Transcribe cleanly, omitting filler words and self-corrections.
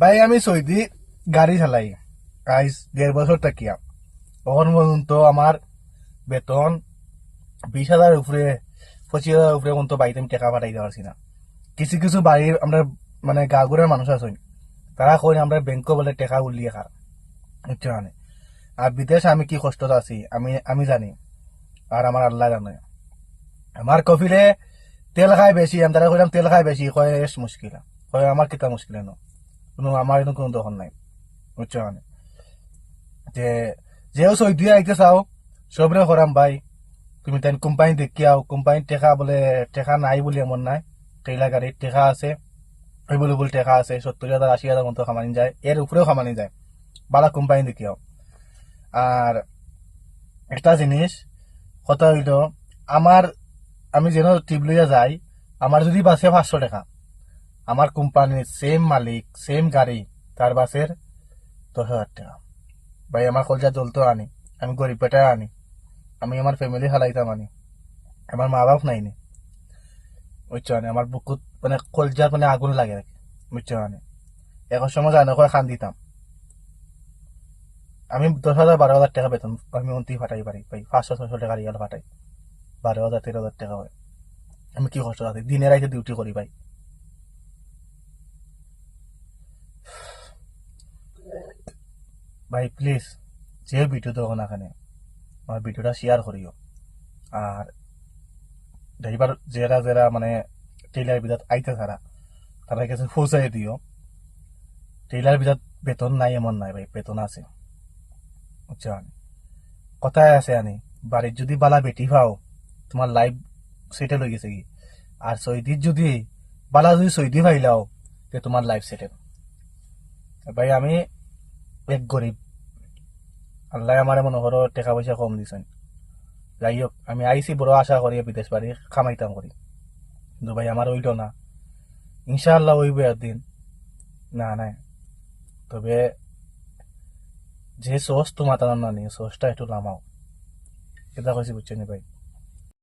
ভাই আমি সৌদি গাড়ি চালাই আজ 1.5 বছর থাকিয়া। তখন পর্যন্ত আমার বেতন 20,000 উপরে, 25,000 উপরে পর্যন্ত বাড়িতে আমি টাকা পাঠাইতে পারছি না। কিছু কিছু বাড়ির আমরা মানে গাঁগুড়ের মানুষ আছেন, তারা কই আমরা ব্যাংক বলে টাকা উলিয়ে খার, বুঝছো মানে। আর বিদেশে আমি কি কষ্ট আছি আমি আমি জানি, আর আমার আল্লাহ জানে। আমার কফিলে তেল খায় বেশি, আমি তারা কইলাম তেল খায় বেশি, কয় এস মুশকিল। কয় আমার কিতা মুশকিল ন, কোনো আমার এখানে কোনো দখল নাই, বুঝছো মানে। যে যেও সৌদি আইতে চাও সবরে করাম ভাই, তুমি তাই কোম্পানি দেখি আও, কোম্পানির টেকা বলে টেকা নাই বলে এমন নাই। টেইলা গাড়ির টেকা আছে, এভেলেবল টেকা আছে, 70,000 80,000 মতো খামানি যায়, এর উপরেও খামানি যায়। বালা কোম্পানি দেখি আও। আর একটা জিনিস কথা হইল, আমার আমি যেন টিপ লইয়া যাই, আমার যদি বাসে 500 টাকা, আমার কোম্পানির সেম মালিক সেম গাড়ি, তার বাসের 10,000 টাকা। ভাই আমার কলজা জ্বলতো আনি, আমি গরিব পেটায় আনি, আমি আমার ফ্যামিলি হালাইতাম আনি, আমার মা বাপ নাইনি, বুঝছো মানে। আমার বুকুত মানে কলজার মানে আগুন লাগে আর কি, বুঝছো মানে। এখন সময় জানো করে খান দিতাম, আমি 10,000 12,000 টাকা বেতন আমি অন্তি ফাটাই পারি ভাই, 500 600 টাকা রিয়াল ফাটাই, 12,000 13,000 টাকা হয়। আমি কি কষ্ট আছে, দিনে রাইতে ডিউটি করি ভাই। ভাই প্লিজ যে ভিডিও দেখো না এখানে, আমার ভিডিওটা শেয়ার করিও। আর ড্রাইভার যারা যারা মানে টেইলার বিদাত আইতে তারা, তাদের কাছে পৌঁছাই দিও। টেইলার বিদাত বেতন নাই এমন নাই ভাই, বেতন আছে, বুঝছো। কথায় আছে আনি, বাড়ির যদি বালা বেটি পাও, তোমার লাইফ সেটেল হয়ে গেছে কি। আর সৌদির যদি বালা যদি সৌদি পাইলাও, তে তোমার লাইফ সেটেল। ভাই আমি এক গরিব, আল্লাহ আমার মনে করো টাকা পয়সা কম দিছেন। যাই হোক আমি আইসি বড় আশা করি বিদেশ বাড়ি খামাইতাম করি, কিন্তু ভাই আমার ওইটা না। ইনশাআল্লাহ ওইব একদিন, না নাই। তবে যে সোর্স তোমার তার না নিয়ে সোর্সটা একটু নামাও, এটা কইছি, বুঝছেন ভাই।